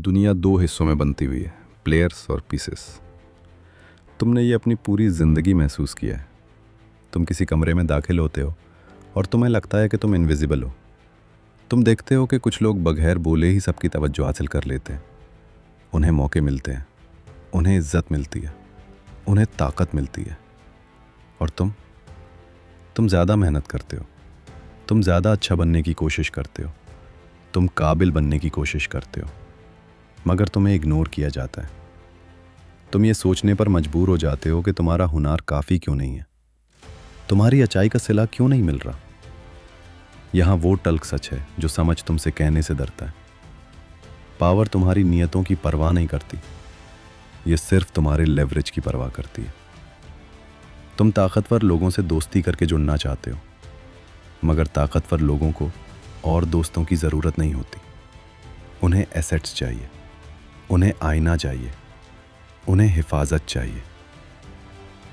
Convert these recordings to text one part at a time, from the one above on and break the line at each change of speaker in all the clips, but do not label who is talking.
दुनिया दो हिस्सों में बनती हुई है, प्लेयर्स और पीसेस। तुमने ये अपनी पूरी ज़िंदगी महसूस किया है। तुम किसी कमरे में दाखिल होते हो और तुम्हें लगता है कि तुम इनविजिबल हो। तुम देखते हो कि कुछ लोग बगैर बोले ही सबकी तवज्जो हासिल कर लेते हैं। उन्हें मौके मिलते हैं, उन्हें इज्जत मिलती है, उन्हें ताकत मिलती है। और तुम ज़्यादा मेहनत करते हो, तुम ज़्यादा अच्छा बनने की कोशिश करते हो, तुम काबिल बनने की कोशिश करते हो, मगर तुम्हें इग्नोर किया जाता है। तुम ये सोचने पर मजबूर हो जाते हो कि तुम्हारा हुनर काफ़ी क्यों नहीं है, तुम्हारी अच्छाई का सिला क्यों नहीं मिल रहा। यहाँ वो टल्क सच है जो समझ तुमसे कहने से डरता है। पावर तुम्हारी नियतों की परवाह नहीं करती, ये सिर्फ तुम्हारे लेवरेज की परवाह करती है। तुम ताकतवर लोगों से दोस्ती करके जुड़ना चाहते हो, मगर ताकतवर लोगों को और दोस्तों की ज़रूरत नहीं होती। उन्हें एसेट्स चाहिए, उन्हें आईना चाहिए, उन्हें हिफाजत चाहिए।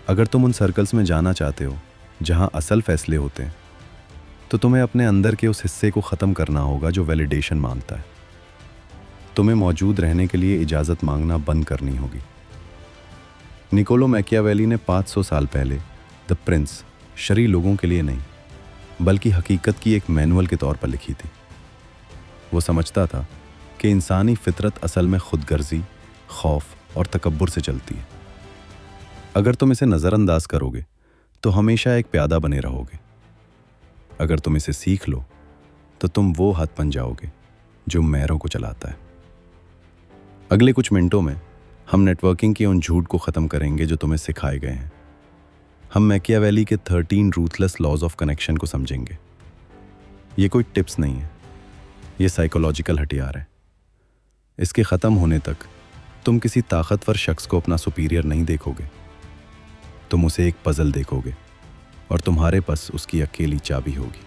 अगर तुम उन सर्कल्स में जाना चाहते हो जहां असल फैसले होते हैं, तो तुम्हें अपने अंदर के उस हिस्से को ख़त्म करना होगा जो वैलिडेशन मांगता है। तुम्हें मौजूद रहने के लिए इजाज़त मांगना बंद करनी होगी। निकोलो मैकियावेली ने 500 साल पहले द प्रिंस शरीर लोगों के लिए नहीं, बल्कि हकीकत की एक मैनुअल के तौर पर लिखी थी। वो समझता था कि इंसानी फितरत असल में खुदगर्जी, खौफ और तकब्बुर से चलती है। अगर तुम इसे नज़रअंदाज करोगे तो हमेशा एक प्यादा बने रहोगे। अगर तुम इसे सीख लो तो तुम वो हाथ बन जाओगे जो मैरों को चलाता है। अगले कुछ मिनटों में हम नेटवर्किंग के उन झूठ को ख़त्म करेंगे जो तुम्हें सिखाए गए हैं। हम मैकियावेली के 13 रूथलेस लॉज ऑफ कनेक्शन को समझेंगे। ये कोई टिप्स नहीं है, ये साइकोलॉजिकल हथियार है। इसके ख़त्म होने तक तुम किसी ताकतवर शख्स को अपना सुपीरियर नहीं देखोगे, तुम उसे एक पजल देखोगे और तुम्हारे पास उसकी अकेली चाबी होगी।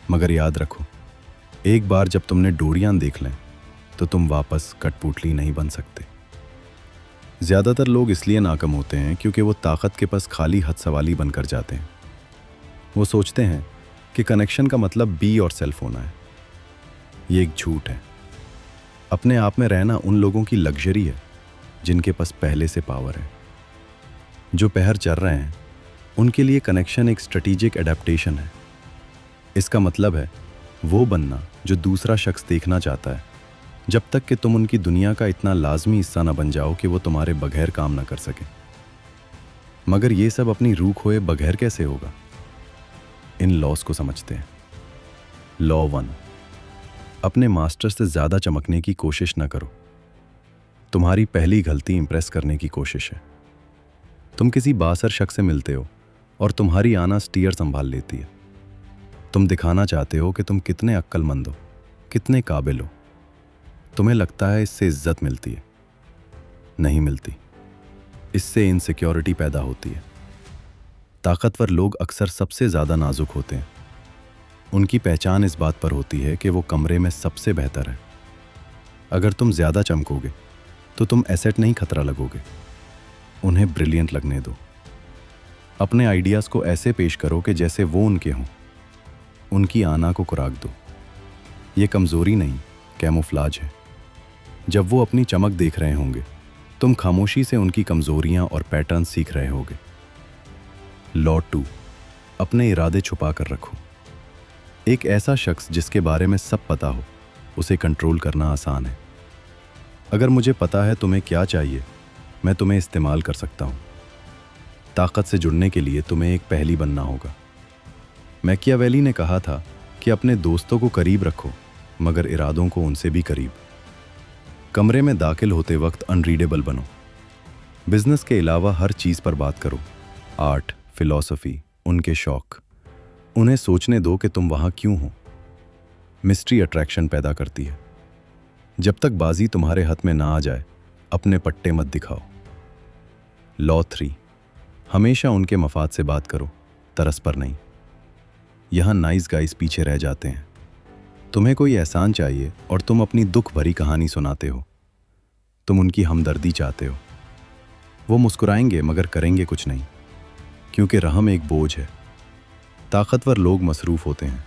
मगर याद रखो, एक बार जब तुमने डोरियां देख लें तो तुम वापस कठपुतली नहीं बन सकते। ज़्यादातर लोग इसलिए नाकाम होते हैं क्योंकि वो ताकत के पास खाली हद सवाली बनकर जाते हैं। वो सोचते हैं कि कनेक्शन का मतलब बी और सेल्फ होना है। ये एक झूठ है। अपने आप में रहना उन लोगों की लग्जरी है जिनके पास पहले से पावर है। जो पहर चल रहे हैं उनके लिए कनेक्शन एक स्ट्रेटेजिक एडेप्टेशन है। इसका मतलब है वो बनना जो दूसरा शख्स देखना चाहता है, जब तक कि तुम उनकी दुनिया का इतना लाजमी हिस्सा ना बन जाओ कि वो तुम्हारे बगैर काम ना कर सके। मगर ये सब अपनी रूह खोए बगैर कैसे होगा? इन लॉस को समझते हैं। लॉ 1, अपने मास्टर से ज़्यादा चमकने की कोशिश ना करो। तुम्हारी पहली गलती इंप्रेस करने की कोशिश है। तुम किसी बासर शख्स से मिलते हो और तुम्हारी आना स्टीयर संभाल लेती है। तुम दिखाना चाहते हो कि तुम कितने अक्लमंद हो, कितने काबिल हो। तुम्हें लगता है इससे इज्जत मिलती है, नहीं मिलती। इससे इनसिक्योरिटी पैदा होती है। ताकतवर लोग अक्सर सबसे ज़्यादा नाजुक होते हैं। उनकी पहचान इस बात पर होती है कि वो कमरे में सबसे बेहतर है। अगर तुम ज़्यादा चमकोगे तो तुम एसेट नहीं खतरा लगोगे। उन्हें ब्रिलियंट लगने दो। अपने आइडियाज़ को ऐसे पेश करो कि जैसे वो उनके हों। उनकी आना को खुराक दो। ये कमज़ोरी नहीं, कैमोफ्लाज है। जब वो अपनी चमक देख रहे होंगे, तुम खामोशी से उनकी कमज़ोरियां और पैटर्न सीख रहे होगे। लॉ 2, अपने इरादे छुपा कर रखो। एक ऐसा शख्स जिसके बारे में सब पता हो, उसे कंट्रोल करना आसान है। अगर मुझे पता है तुम्हें क्या चाहिए, मैं तुम्हें इस्तेमाल कर सकता हूँ। ताकत से जुड़ने के लिए तुम्हें एक पहेली बनना होगा। मैकियावेली ने कहा था कि अपने दोस्तों को करीब रखो, मगर इरादों को उनसे भी करीब। कमरे में दाखिल होते वक्त अनरीडेबल बनो। बिजनेस के अलावा हर चीज़ पर बात करो। आर्ट, फिलॉसफी, उनके शौक। उन्हें सोचने दो कि तुम वहाँ क्यों हो। मिस्ट्री अट्रैक्शन पैदा करती है। जब तक बाजी तुम्हारे हाथ में ना आ जाए, अपने पट्टे मत दिखाओ। लॉ 3, हमेशा उनके मफाद से बात करो, तरस पर नहीं। यहाँ नाइस गाइस पीछे रह जाते हैं। तुम्हें कोई एहसान चाहिए और तुम अपनी दुख भरी कहानी सुनाते हो। तुम उनकी हमदर्दी चाहते हो। वो मुस्कुराएंगे मगर करेंगे कुछ नहीं, क्योंकि रहम एक बोझ है। ताकतवर लोग मसरूफ़ होते हैं।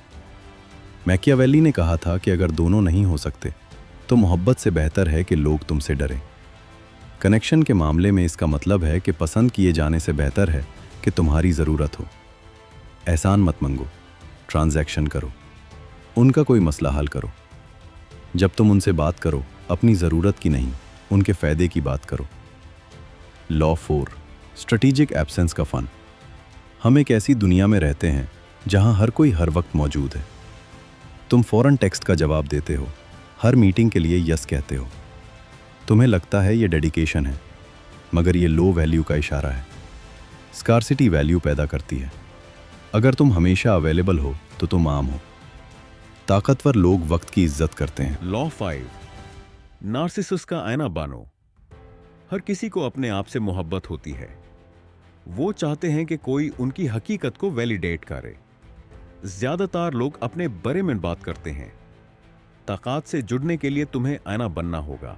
मैकियावेली ने कहा था कि अगर दोनों नहीं हो सकते तो मोहब्बत से बेहतर है कि लोग तुमसे डरें। कनेक्शन के मामले में इसका मतलब है कि पसंद किए जाने से बेहतर है कि तुम्हारी ज़रूरत हो। एहसान मत मंगो, ट्रांजैक्शन करो, उनका कोई मसला हल करो। जब तुम उनसे बात करो, अपनी ज़रूरत की नहीं, उनके फ़ायदे की बात करो। लॉ 4, स्ट्रेटेजिक एब्सेंस का फ़न। हम एक ऐसी दुनिया में रहते हैं जहां हर कोई हर वक्त मौजूद है। तुम फ़ौरन टेक्स्ट का जवाब देते हो, हर मीटिंग के लिए यस कहते हो। तुम्हें लगता है ये डेडिकेशन है, मगर ये लो वैल्यू का इशारा है। स्कार्सिटी वैल्यू पैदा करती है। अगर तुम हमेशा अवेलेबल हो तो तुम आम हो। ताकतवर लोग वक्त की इज्जत करते हैं।
लॉ 5, नार्सिसस का आईना बानो। हर किसी को अपने आप से मोहब्बत होती है। वो चाहते हैं कि कोई उनकी हकीकत को वैलिडेट करे। ज्यादातर लोग अपने बारे में बात करते हैं। ताकत से जुड़ने के लिए तुम्हें आईना बनना होगा।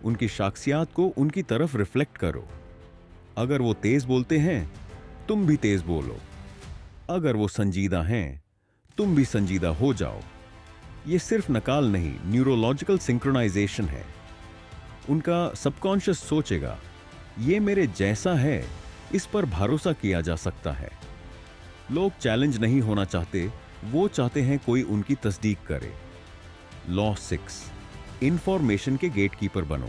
उनकी शख्सियत को उनकी तरफ रिफ्लेक्ट करो। अगर वो तेज बोलते हैं, तुम भी तेज बोलो। अगर वो संजीदा हैं, तुम भी संजीदा हो जाओ। ये सिर्फ नकाल नहीं, न्यूरोलॉजिकल सिंक्रोनाइजेशन है। उनका सबकॉन्शियस सोचेगा, ये मेरे जैसा है, इस पर भरोसा किया जा सकता है। लोग चैलेंज नहीं होना चाहते, वो चाहते हैं कोई उनकी तस्दीक करे। लॉ 6, इंफॉर्मेशन के गेटकीपर बनो।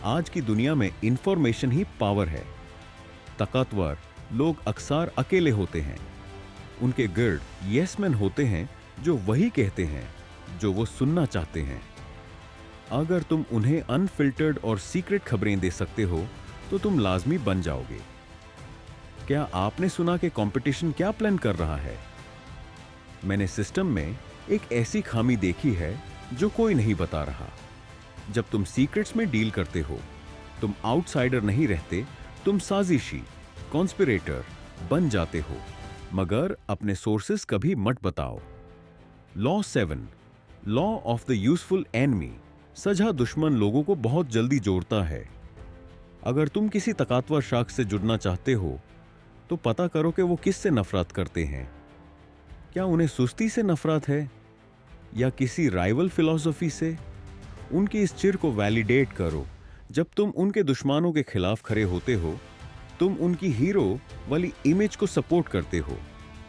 आज की दुनिया में इंफॉर्मेशन ही पावर है। ताकतवर लोग अक्सर अकेले होते हैं। उनके गिर्द यस मैन होते हैं जो वही कहते हैं जो वो सुनना चाहते हैं। अगर तुम उन्हें अनफिल्टर्ड और सीक्रेट खबरें दे सकते हो तो तुम लाजमी बन जाओगे। क्या आपने सुना कि कंपटीशन क्या प्लान कर रहा है? मैंने सिस्टम में एक ऐसी खामी देखी है जो कोई नहीं बता रहा। जब तुम सीक्रेट्स में डील करते हो, तुम आउटसाइडर नहीं रहते, तुम साजिशी, कॉन्स्पिरेटर बन जाते हो। मगर अपने सोर्सेस कभी मत बताओ। Law 7, law of the useful enemy. सजा दुश्मन लोगों को बहुत जल्दी जोड़ता है। अगर तुम किसी ताकतवर शख्स से जुड़ना चाहते हो तो पता करो कि वो किससे नफरत करते हैं। क्या उन्हें सुस्ती से नफरत है या किसी राइवल फिलॉसफी से? उनकी इस चिर को वैलिडेट करो। जब तुम उनके दुश्मनों के खिलाफ खड़े होते हो, तुम उनकी हीरो वाली इमेज को सपोर्ट करते हो।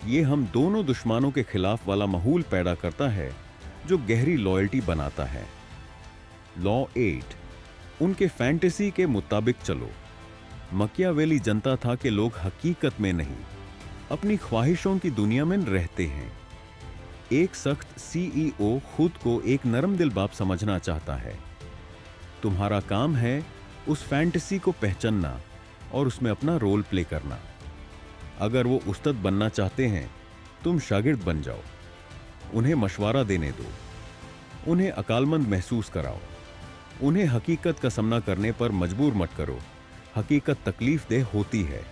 ये हम दोनों दुश्मनों के खिलाफ वाला माहौल पैदा करता है जो गहरी लॉयल्टी बनाता है। लॉ 8, उनके फैंटेसी के मुताबिक चलो। मकियावेली जनता था कि लोग हकीकत में नहीं, अपनी ख्वाहिशों की दुनिया में रहते हैं। एक सख्त सीईओ खुद को एक नरम दिल बाप समझना चाहता है। तुम्हारा काम है उस फैंटेसी को पहचानना और उसमें अपना रोल प्ले करना। अगर वो उस्ताद बनना चाहते हैं, तुम शागिर्द बन जाओ। उन्हें मशवरा देने दो, उन्हें अकालमंद महसूस कराओ। उन्हें हकीकत का सामना करने पर मजबूर मत करो। हकीकत तकलीफ देह होती है।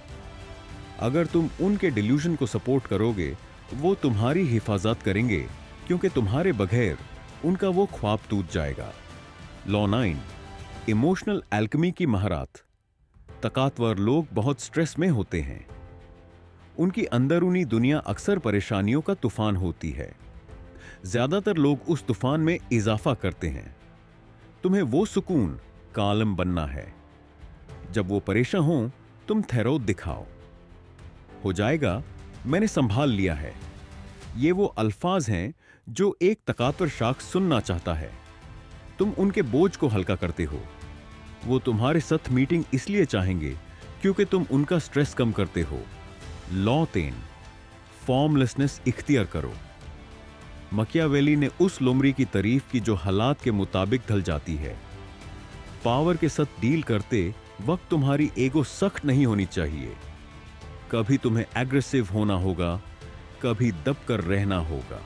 अगर तुम उनके डिल्यूजन को सपोर्ट करोगे, वो तुम्हारी हिफाजत करेंगे, क्योंकि तुम्हारे बगैर उनका वो ख्वाब टूट जाएगा। लॉ 9, इमोशनल एल्केमी की महारत। ताकतवर लोग बहुत स्ट्रेस में होते हैं। उनकी अंदरूनी दुनिया अक्सर परेशानियों का तूफान होती है। ज्यादातर लोग उस तूफान में इजाफा करते हैं। तुम्हें वो सुकून कालम बनना है। जब वो परेशान हो, तुम थेरो दिखाओ। हो जाएगा, मैंने संभाल लिया है। ये वो अल्फाज हैं जो एक ताकतवर शख्स सुनना चाहता है। तुम उनके बोझ को हल्का करते हो। वो तुम्हारे साथ मीटिंग इसलिए चाहेंगे क्योंकि तुम उनका स्ट्रेस कम करते हो। लॉ 10, फॉर्मलेसनेस इख्तियार करो। मकियावेली ने उस लोमड़ी की तारीफ की जो हालात के मुताबिक ढल जाती है। पावर के साथ डील करते वक्त तुम्हारी ईगो सख्त नहीं होनी चाहिए। कभी तुम्हें एग्रेसिव होना होगा, कभी दबकर रहना होगा।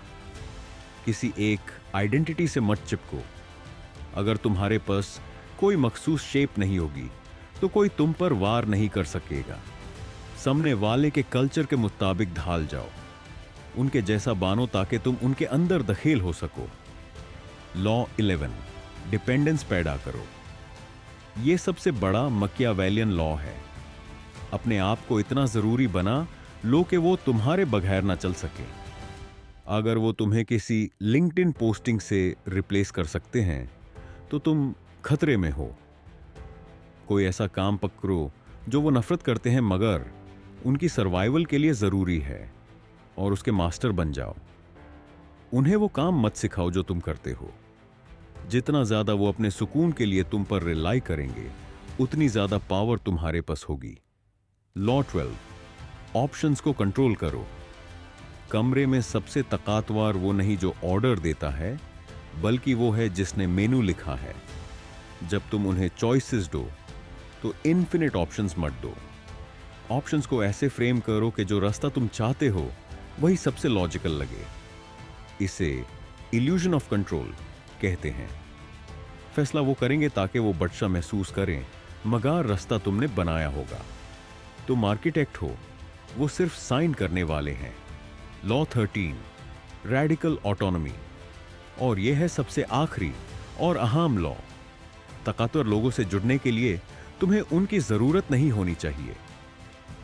किसी एक आइडेंटिटी से मत चिपको। अगर तुम्हारे पास कोई मखसूस शेप नहीं होगी तो कोई तुम पर वार नहीं कर सकेगा। सामने वाले के कल्चर के मुताबिक ढाल जाओ। उनके जैसा बानो ताकि तुम उनके अंदर दखल हो सको। लॉ 11, डिपेंडेंस पैदा करो। यह सबसे बड़ा मकियावेलियन लॉ है। अपने आप को इतना जरूरी बना लो कि वो तुम्हारे बगैर ना चल सके। अगर वो तुम्हें किसी लिंक्डइन पोस्टिंग से रिप्लेस कर सकते हैं तो तुम खतरे में हो। कोई ऐसा काम पकड़ो जो वो नफरत करते हैं मगर उनकी सर्वाइवल के लिए जरूरी है, और उसके मास्टर बन जाओ। उन्हें वो काम मत सिखाओ जो तुम करते हो। जितना ज्यादा वो अपने सुकून के लिए तुम पर रिलाई करेंगे, उतनी ज्यादा पावर तुम्हारे पास होगी। लॉ 12, ऑप्शंस को कंट्रोल करो। कमरे में सबसे ताकतवर वो नहीं जो ऑर्डर देता है, बल्कि वो है जिसने मेनू लिखा है। जब तुम उन्हें चॉइसेस दो तो इन्फिनिट ऑप्शंस मत दो। ऑप्शंस को ऐसे फ्रेम करो कि जो रास्ता तुम चाहते हो वही सबसे लॉजिकल लगे। इसे इल्यूजन ऑफ कंट्रोल कहते हैं। फैसला वो करेंगे ताकि वो बदशा महसूस करें, मगर रास्ता तुमने बनाया होगा। तुम आर्किटेक्ट हो, वो सिर्फ साइन करने वाले हैं। लॉ 13, रेडिकल ऑटोनॉमी, और यह है सबसे आखिरी और अहम लॉ। ताकतवर लोगों से जुड़ने के लिए तुम्हें उनकी जरूरत नहीं होनी चाहिए।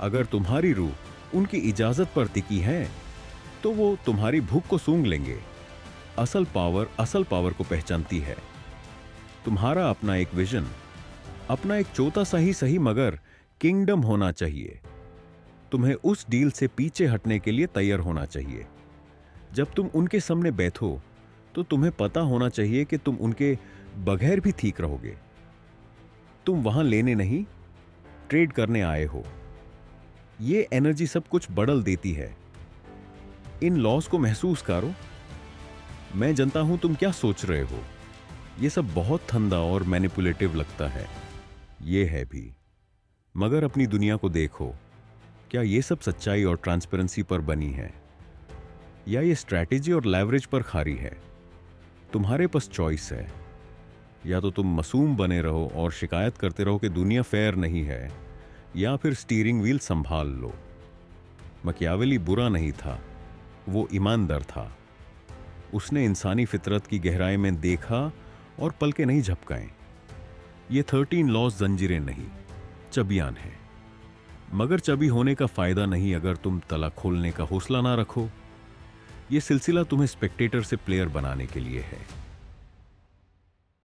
अगर तुम्हारी रूह उनकी इजाजत पर टिकी है तो वो तुम्हारी भूख को सूंघ लेंगे। असल पावर को पहचानती है। तुम्हारा अपना एक विजन, अपना एक छोटा सा ही सही मगर किंगडम होना चाहिए। तुम्हें उस डील से पीछे हटने के लिए तैयार होना चाहिए। जब तुम उनके सामने बैठो तो तुम्हें पता होना चाहिए कि तुम उनके बगैर भी ठीक रहोगे। तुम वहां लेने नहीं, ट्रेड करने आए हो। ये एनर्जी सब कुछ बदल देती है। इन लॉस को महसूस करो। मैं जानता हूं तुम क्या सोच रहे हो। ये सब बहुत ठंडा और मैनिपुलेटिव लगता है। ये है भी, मगर अपनी दुनिया को देखो। क्या ये सब सच्चाई और ट्रांसपेरेंसी पर बनी है, या ये स्ट्रैटेजी और लेवरेज पर खारी है? तुम्हारे पास चॉइस है। या तो तुम मासूम बने रहो और शिकायत करते रहो कि दुनिया फेयर नहीं है, या फिर स्टीयरिंग व्हील संभाल लो। मकियावेली बुरा नहीं था, वो ईमानदार था। उसने इंसानी फितरत की गहराई में देखा और पलके नहीं झपकाए। ये 13 लॉज जंजीरें नहीं, चबियान है। मगर चबी होने का फायदा नहीं अगर तुम तला खोलने का हौसला ना रखो। ये सिलसिला तुम्हें स्पेक्टेटर से प्लेयर बनाने के लिए है।